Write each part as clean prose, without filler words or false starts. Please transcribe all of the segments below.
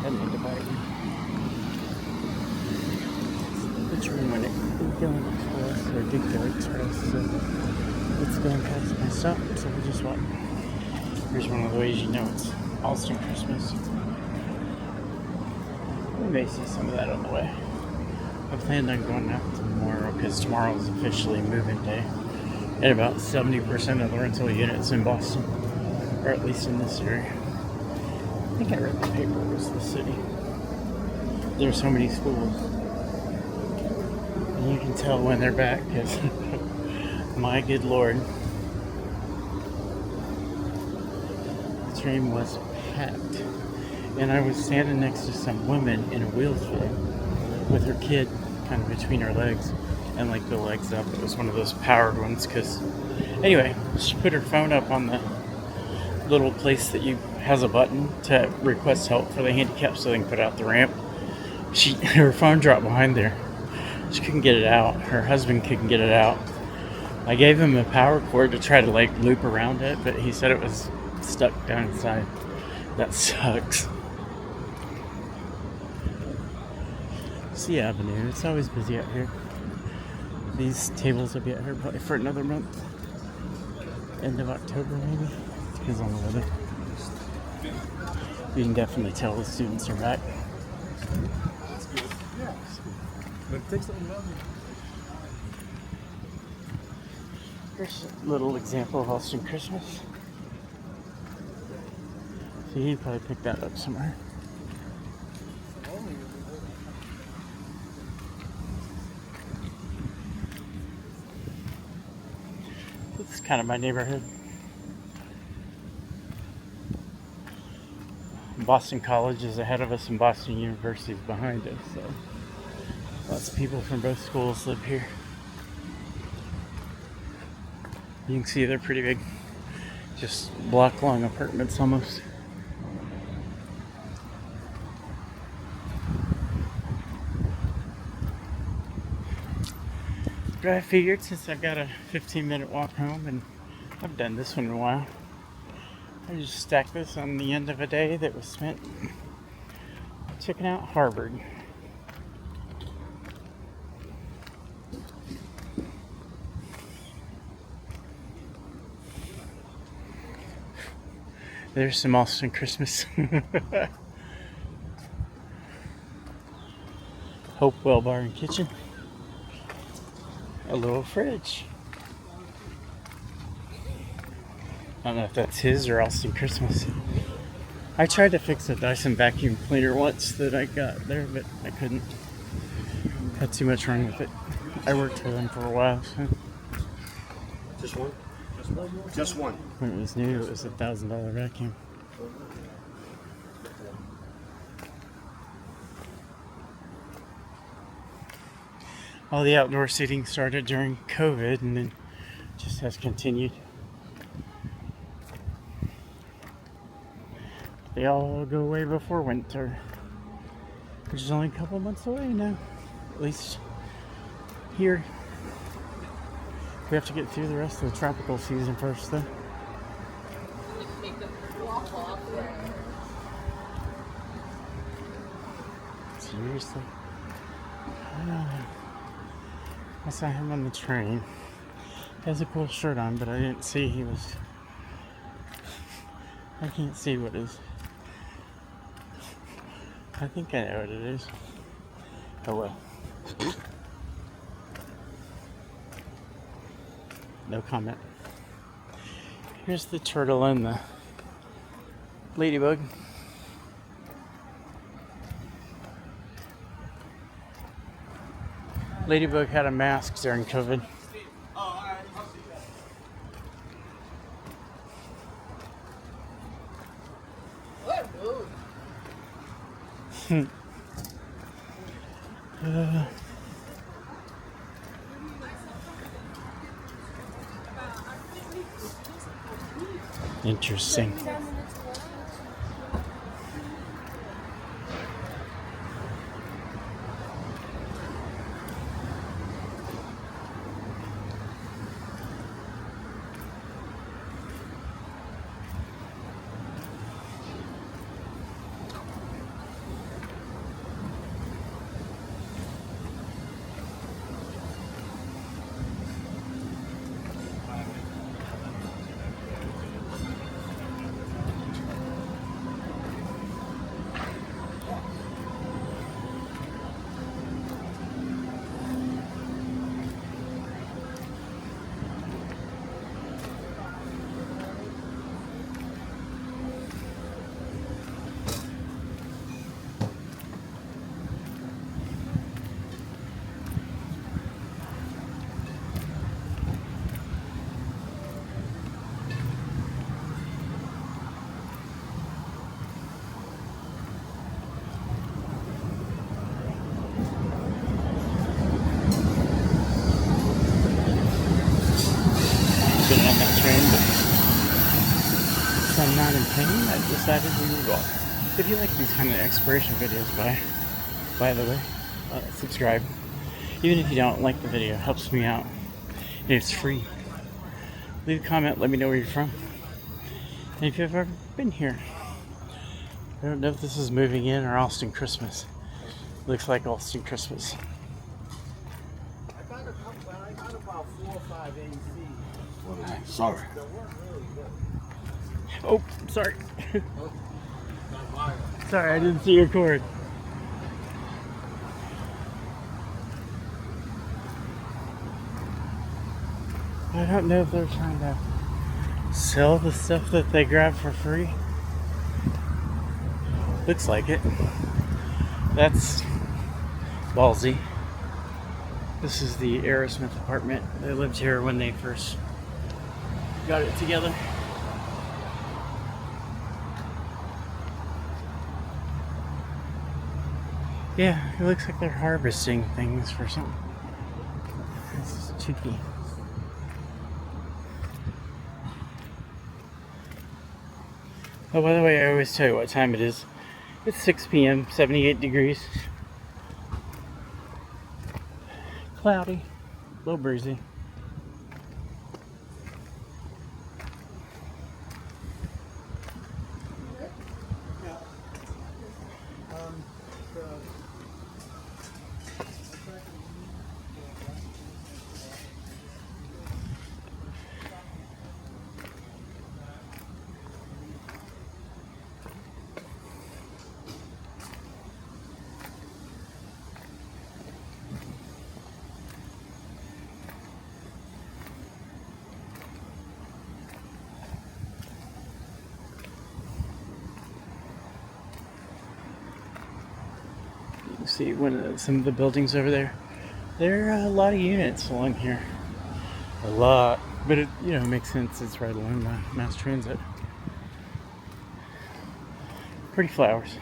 I need to buy it. The train when it going express or did go express, so it's going past my stop, so we'll just walk. Here's one of the ways you know it's Allston Christmas. We may see some of that on the way. I planned on going out tomorrow because tomorrow is officially move-in day at about 70% of the rental units in Boston, or at least in this area. I think I read the paper, it was the city. There's so many schools. And you can tell when they're back because, my good lord, the train was packed. And I was standing next to some woman in a wheelchair with her kid kind of between her legs and like the legs up. It was one of those powered ones because, anyway, she put her phone up on the little place that has a button to request help for the handicapped so they can put out the ramp. Her phone dropped behind there. She couldn't get it out. Her husband couldn't get it out. I gave him a power cord to try to like loop around it, but he said it was stuck down inside. That sucks. Sea Avenue, it's always busy out here. These tables will be out here probably for another month. End of October maybe. Depends on the weather. You can definitely tell the students are back. That's good. Yeah. But it takes something longer. Here's a little example of Allston Christmas. See, he probably picked that up somewhere. This is kind of my neighborhood. Boston College is ahead of us and Boston University is behind us, so lots of people from both schools live here. You can see they're pretty big, just block-long apartments almost. But I figured since I've got a 15-minute walk home, and I've done this one in a while, I just stack this on the end of a day that was spent checking out Harvard. There's some Allston Christmas. Hopewell Bar and Kitchen. A little fridge. I don't know if that's his or Allston Christmas. I tried to fix a Dyson vacuum cleaner once that I got there, but I couldn't. Had too much wrong with it. I worked for them for a while, so. Just one? Just one. When it was new, it was $1,000 vacuum. All the outdoor seating started during COVID and then just has continued. They all go away before winter, which is only a couple months away now, at least here. We have to get through the rest of the tropical season first, though. Seriously? I saw him on the train. He has a cool shirt on, but I didn't see he was... I can't see what is. I think I know what it is. Oh well. No comment. Here's the turtle and the ladybug. Ladybug had a mask during COVID. Interesting. around in pain, I decided we would walk. If you like these kind of exploration videos, by the way, subscribe. Even if you don't like the video, it helps me out. And it's free. Leave a comment, let me know where you're from. And if you've ever been here. I don't know if this is moving in or Allston Christmas. Looks like Allston Christmas. I got about 4 or 5 AC. Well, sorry. They weren't really good. Oh, sorry. Oh, not mine. Sorry, I didn't see your cord. I don't know if they're trying to sell the stuff that they grab for free. Looks like it. That's ballsy. This is the Aerosmith Apartment. They lived here when they first got it together. Yeah, it looks like they're harvesting things for something. This is cheeky. Oh, by the way, I always tell you what time it is. It's 6 p.m., 78 degrees. Cloudy, a little breezy. See some of the buildings over there. There are a lot of units along here. A lot, but it makes sense. It's right along the mass transit. Pretty flowers.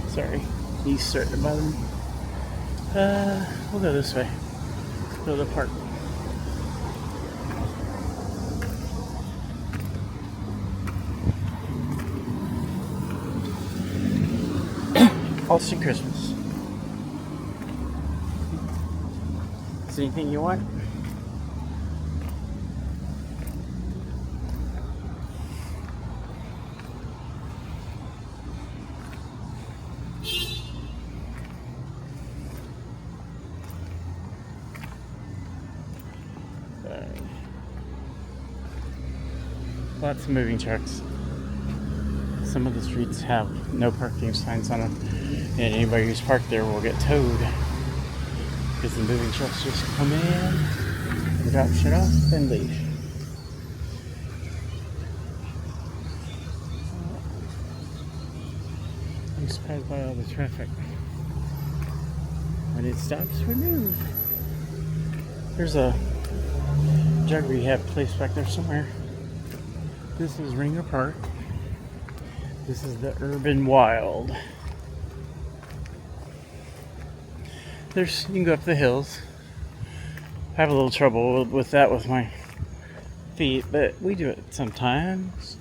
Sorry, he's starting to bother me. We'll go this way. Go to the park. Allston Christmas. Is there anything you want? Lots of moving trucks. Some of the streets have no parking signs on them, and anybody who's parked there will get towed because the moving trucks just come in, drop shit off, and leave. I'm surprised by all the traffic. When it stops, we move. There's a drug rehab place back there somewhere. This is Ringer Park. This is the urban wild. You can go up the hills. I have a little trouble with that with my feet, but we do it sometimes.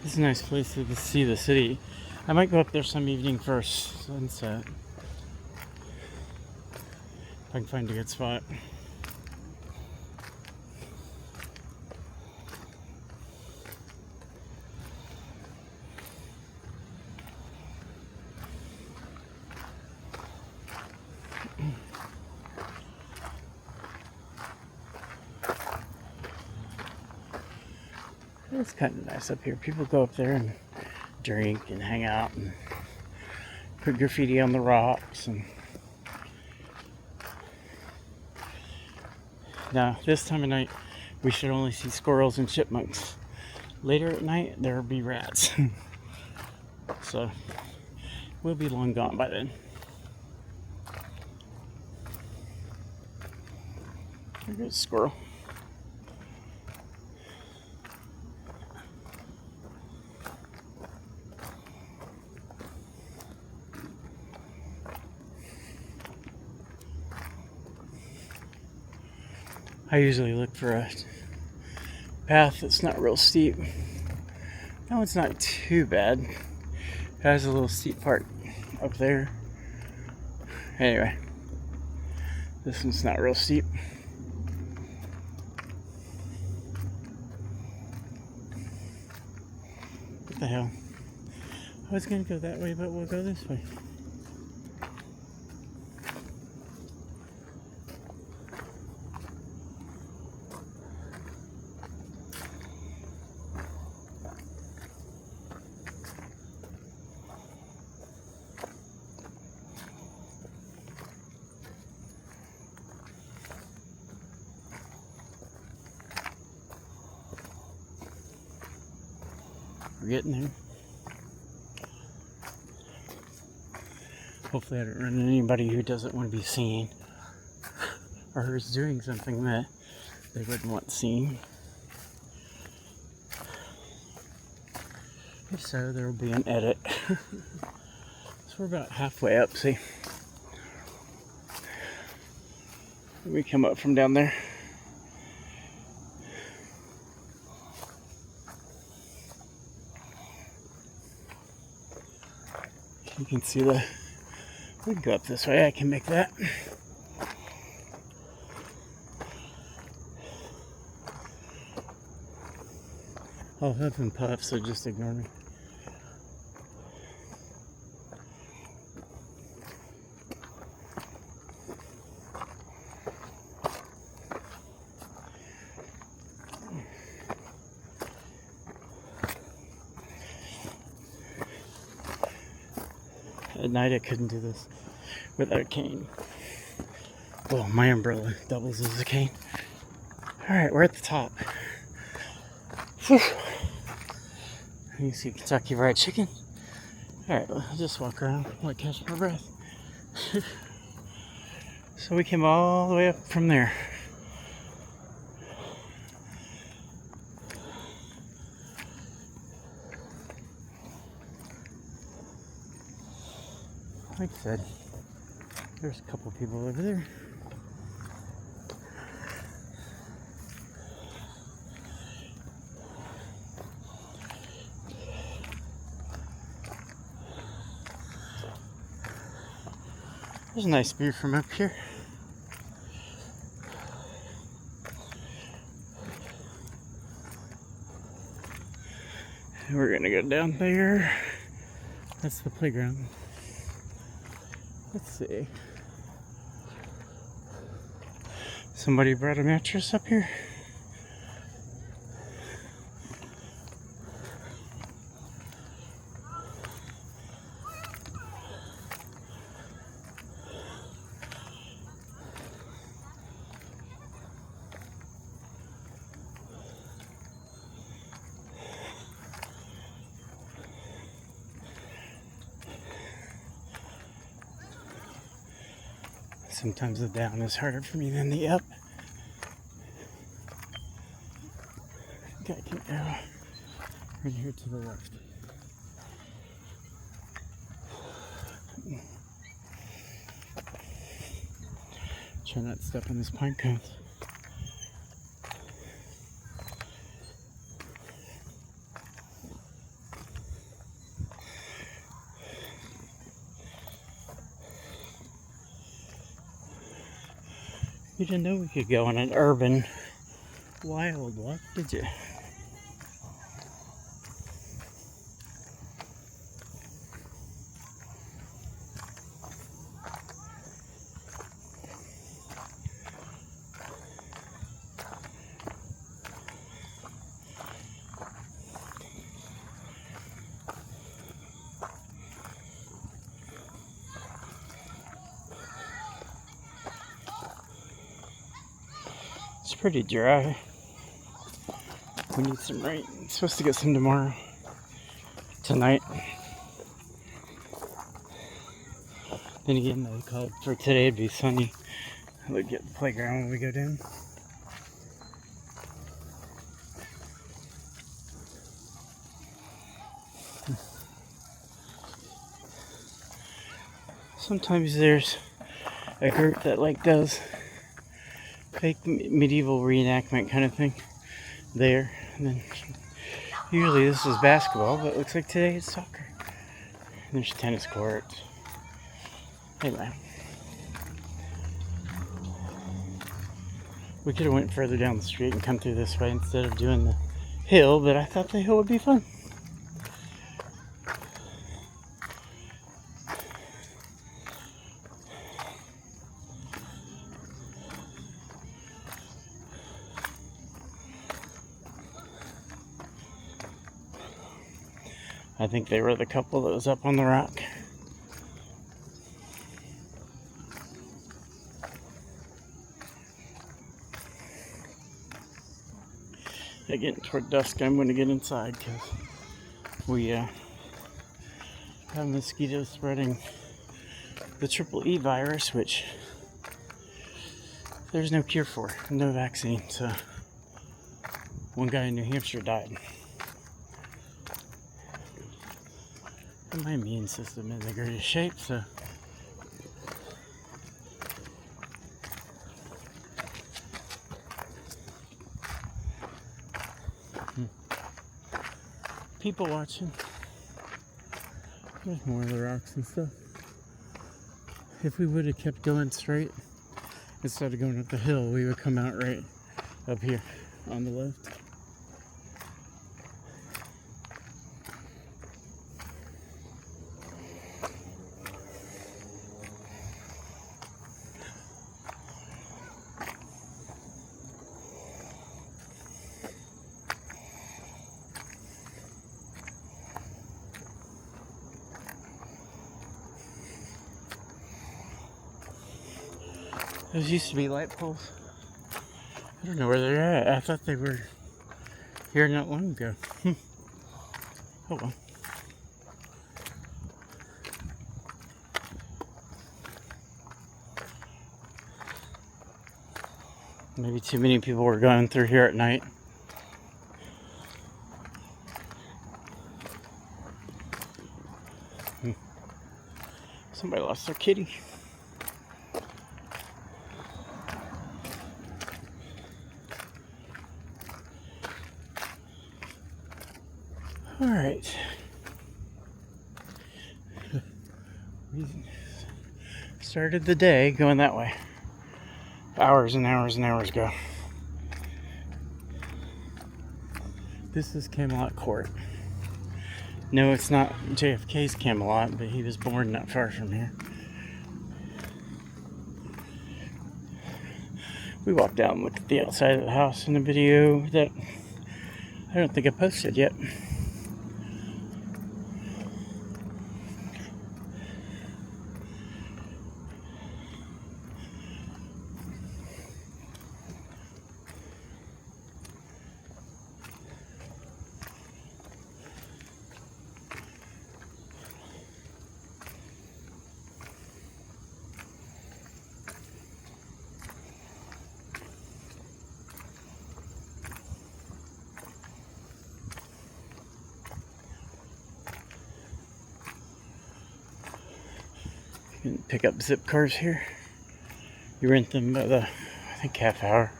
It's a nice place to see the city. I might go up there some evening for sunset. If I can find a good spot. It's kind of nice up here. People go up there and drink and hang out and put graffiti on the rocks. And now, this time of night, we should only see squirrels and chipmunks. Later at night, there'll be rats. So, we'll be long gone by then. There goes a squirrel. I usually look for a path that's not real steep. That one's not too bad. It has a little steep part up there. Anyway, this one's not real steep. What the hell? I was gonna go that way, but we'll go this way. We're getting there. Hopefully I don't run into anybody who doesn't want to be seen or who's doing something that they wouldn't want seen. If so, there will be an edit. So we're about halfway up, see? We come up from down there. You can see we can go up this way. I can make that. I'll have them puff, so just ignore me. At night I couldn't do this without a cane. Well, my umbrella doubles as a cane. Alright, we're at the top. Whew. You see Kentucky Fried Chicken. Alright, I'll just walk around, like catch my breath. So we came all the way up from there. Like I said, there's a couple people over there. There's a nice view from up here. And we're gonna go down there. That's the playground. Let's see. Somebody brought a mattress up here. Sometimes the down is harder for me than the up. to the left. Try not to step on this pine cone. You didn't know we could go on an urban wild walk, did you? It's pretty dry. We need some rain. It's supposed to get some tomorrow. Tonight. Then again, they called for today to be sunny. Look at the playground when we go down. Sometimes there's a group that does fake medieval reenactment kind of thing there. And then usually this is basketball, but it looks like today it's soccer. And there's tennis courts. Anyway, we could have went further down the street and come through this way instead of doing the hill, but I thought the hill would be fun. I think they were the couple that was up on the rock. Getting toward dusk, I'm going to get inside because we have mosquitoes spreading the triple E virus, which there's no cure for, no vaccine. So one guy in New Hampshire died. And my immune system is in the greatest shape, so people watching. There's more of the rocks and stuff. If we would have kept going straight instead of going up the hill, we would come out right up here on the left. Those used to be light poles. I don't know where they're at. I thought they were here not long ago. Oh well. Maybe too many people were going through here at night. Somebody lost their kitty. All right. We started the day going that way. Hours and hours and hours ago. This is Camelot Court. No, it's not JFK's Camelot, but he was born not far from here. We walked out and looked at the outside of the house in a video that I don't think I posted yet. You can pick up zip cars here. You rent them by the, I think, half hour.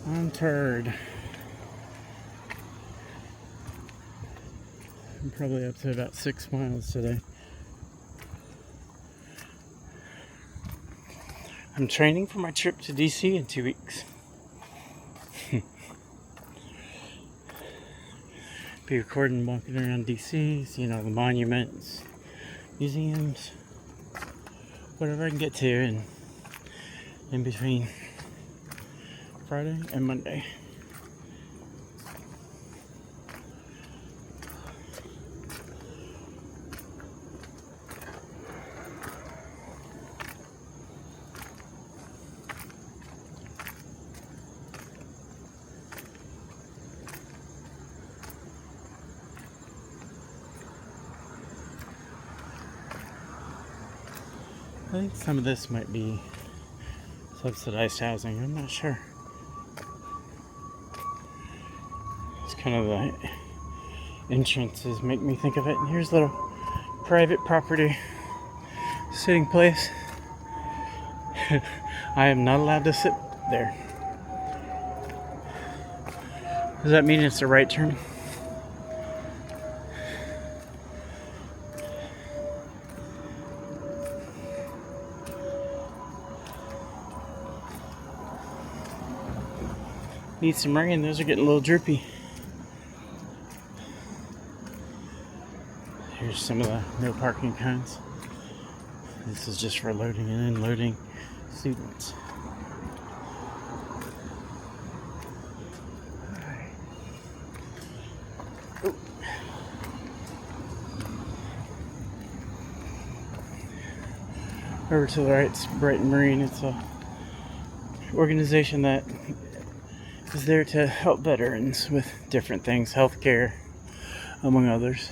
I'm tired. I'm probably up to about 6 miles today. I'm training for my trip to DC in 2 weeks. Be recording walking around DC, seeing all the monuments, museums, whatever I can get to in between Friday and Monday. I think some of this might be subsidized housing. I'm not sure. It's kind of the entrances make me think of it. And here's a little private property sitting place. I am not allowed to sit there. Does that mean it's a right turn? Need some rain. Those are getting a little droopy. Here's some of the no parking cones. This is just for loading and unloading students. Ooh. Over to the right, it's Brighton Marine. It's a organization that is there to help veterans with different things, healthcare, among others.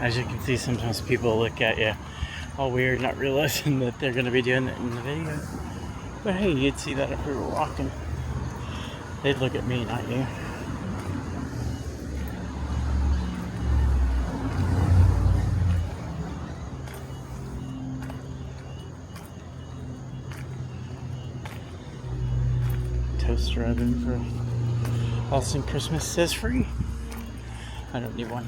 As you can see, sometimes people look at you all weird, not realizing that they're going to be doing it in the video. But hey, you'd see that if we were walking. They'd look at me, not you. Toaster oven for Allston Christmas says free. I don't need one.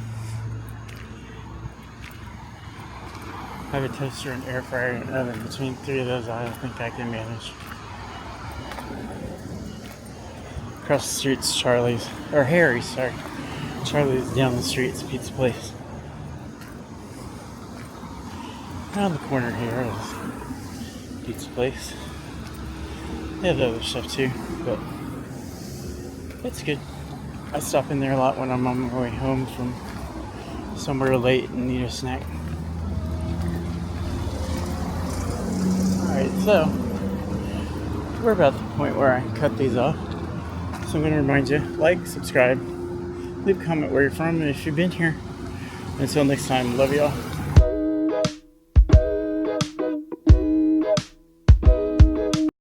I have a toaster, an air fryer, and an oven. Between 3 of those, I don't think I can manage. Across the street's Charlie's, or Harry's, sorry. Charlie's down the street, it's a pizza place. Around the corner here is pizza place. They have other stuff too, but it's good. I stop in there a lot when I'm on my way home from somewhere late and need a snack. Alright, so we're about the point where I cut these off. So I'm going to remind you, like, subscribe, leave a comment where you're from, and if you've been here. Until next time, love y'all.